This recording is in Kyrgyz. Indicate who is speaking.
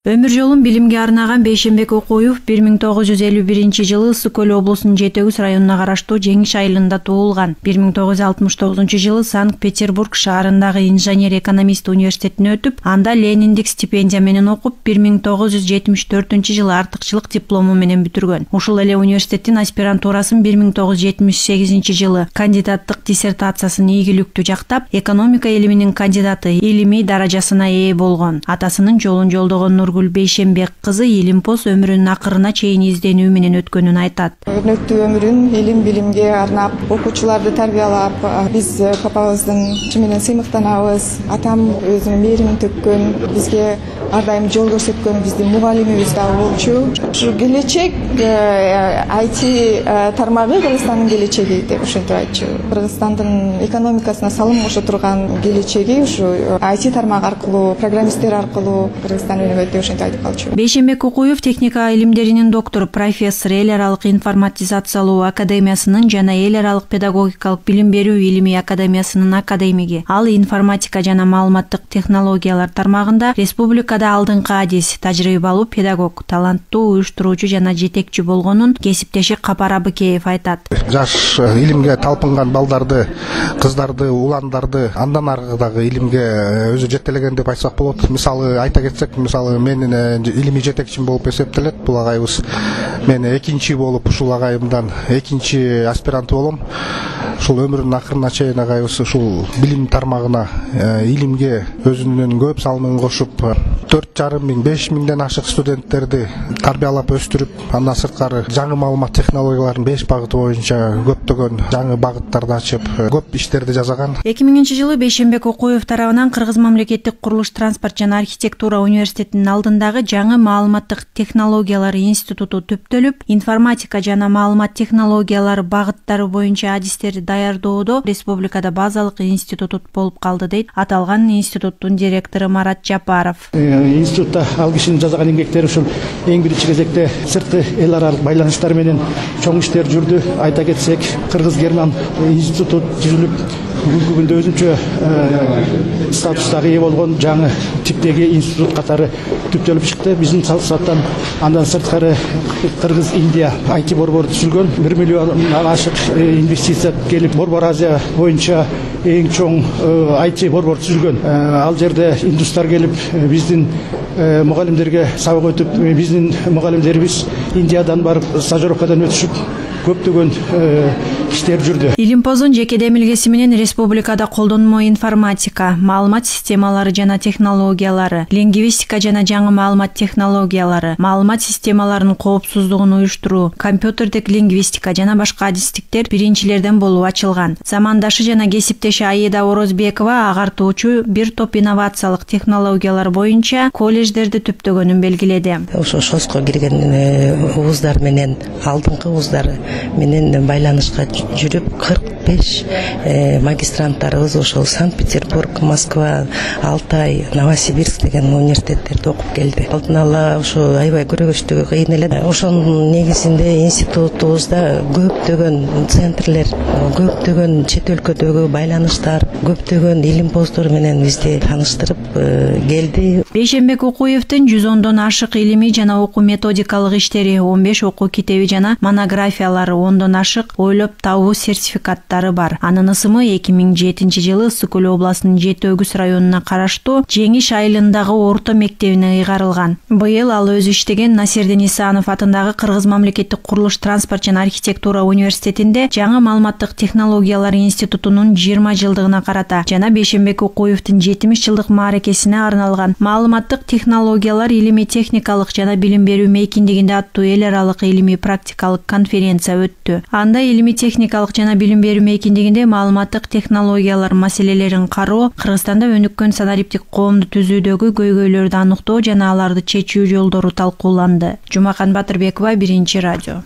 Speaker 1: Өмүр жолун билимге арнаган Бейшембек Окуев 1951 Ысык Көл облусунун Жети-Өгүз районуна караштуу Жеңиш айылында туулган. 1969 Санкт-Петербург шаарындагы инженер-экономист университетине өтүп, анда лениндик стипендия менен окуп, 1974 артыкчылык диплому менен бүтүргөн. Ушул эле университеттин аспирантурасын 1978 кандидаттык диссертациясын ийгиликтүү жактап, экономика илиминин кандидаты илимий даражасына ээ болгон. Атасынын жолун жолдогон Нургүл Бейшембек кызы илимпоз өмүрүнүн акырына чейин изденүү менен өткөнүн айтат.
Speaker 2: Өнөктүү өмүрүн илим билимге арнап, окуучуларды тарбиялап, биз папабыздын менен сыймыктанабыз. Атам өзүнүн мээримин төккөн, бизге ар дайым жол көрсөткөн биздин мугалимибиз дагы болчу. Ушу келечек IT тармагы Кыргызстандын келечеги деп ушинтип айтчу. Кыргызстандын экономикасына салым кошо турган келечеги ушу IT тармак аркылуу, программисттер аркылуу Кыргызстан өнүгөт ушинтип айтып калчу.
Speaker 1: Бейшембек Окуев техника илимдеринин доктору, профессор, эл аралык информатизациялоо академиясынын жана эл аралык педагогикалык билим берүү илимий академиясынын академиги. Ал информатика жана маалыматтык технологиялар тармагында республикада алдыңкы адис, тажрыйбалуу педагог, таланттуу уюштуруучу жана жетекчи болгонун кесиптеши Капар Абыкеев айтат.
Speaker 3: Жаш илимге талпынган балдарды, кыздарды, уландарды андан аркыдагы илимге өзү жетелеген деп айтсак болот. Мисалы айта кетсек, менин илимий жетекчим болуп эсептелет бул агайыбыз. Мен экинчи болуп ушул агайымдан экинчи аспирант болом. Ушул өмүрүнүн акырына чейин агайыбыз ушул билим тармагына, илимге өзүнүн көп салымын кошуп, 4.5-5.000ден ашык студенттерди тарбиялап өстүрүп, андан сырткары жаңы маалымат технологияларынын 5 багыты боюнча көптөгөн жаңы багыттарды ачып, көп иштерди жасаган.
Speaker 1: 2000 Бейшембек Окуев тарабынан Кыргыз мамлекеттик курулуш, транспорт жана архитектура университетинин алдындагы жаңы маалыматтык технологиялары институту түптөлүп, информатика жана маалымат технологиялары багыттары боюнча адистерди даярдоодо республикада базалык институт болуп калды, дейт аталган институттун директору Марат Жапаров.
Speaker 4: Институтта ал кишинин жасаган эмгектери ушул эң биринчи кезекте сырткы эл аралык байланыштар менен чоң иштер жүрдү. Айта кетсек, Кыргыз-Герман институту түзүлүп, бүгүнкү күндө өзүнчө статустагы ээ болгон жаңы типтеги институт катары түптөлүп чыкты. Биздин саттан андан сырткары Кыргыз-Индия IT борбору түзүлгөн. 1 миллиондон ашык инвестиция келип, Борбор Азия боюнча эң чоң IT борбор түзүлгөн. Ал жерде индустар келип, биздин мугалимдерге сабак өтүп, биздин мугалимдерибиз Индиядан барып стажировкадан өтүшүп, көптөгөн иштер жүрдү.
Speaker 1: Илимпоздун жеке демилгеси менен республикада колдонмо информатика, маалымат системалары жана технологиялары, лингвистика жана жаңы маалымат технологиялары, маалымат системаларынын коопсуздугун уюштуруу, компьютердик лингвистика жана башка адистиктер биринчилерден болуп ачылган. Замандашы жана кесиптеши Аида Орозбекова агартуучу бир топ инновациялык технологиялар боюнча колледждерди түптөгөнүн белгиледи.
Speaker 5: Ошо ШОСко кирген вуздар менен алдыңкы вуздар менен байланышка жүрүп 45 магистранттарыбыз ошол Санкт-Петербург, Москва, Алтай, Новосибирск деген университеттерде окуп келди. Алдын ала ошо аябай көрөгөчтүгү кыйын эле. Ошонун негизинде институтубузда көптөгөн центрлер, көптөгөн чет өлкөдөгү байланыштар, көптөгөн илимпоздор менен бизди тааныштырып келди.
Speaker 1: Бейшембек Окуевдин 110дон ашык илимий жана окуу методикалык иштери, 15 окуу китеби жана монографиялары, 10дон ашык ойлоп табуу сертификаттары бар. Анын ысымы 2007 Ысык Көл областынын Жети-Өгүз районуна караштуу Жеңиш айылындагы орто мектебине ыйгарылган. Быйыл ал өзү иштеген Насирдин Исанов атындагы Кыргыз мамлекеттик курулуш, транспорт жана архитектура университетинде жаңы маалыматтык технологиялар институтунун 20 жылдыгына карата жана Бейшембек Окуевдин 70 жылдык мааракесине арналган маалыматтык технологиялар илимий техникалык жана билим берүү мейкиндигинде аттуу эл аралык илимий практикалык конференция өттү. Анда илимий техникалык жана билим берүү мейкиндигинде маалыматтык технологиялар маселелерин кароо, Кыргызстанда өнүккөн санариптик коомду түзүүдөгү көйгөйлөрдү аныктоо жана аларды чечүү жолдору талкууланды. Жумакан Батырбекова, 1 радио.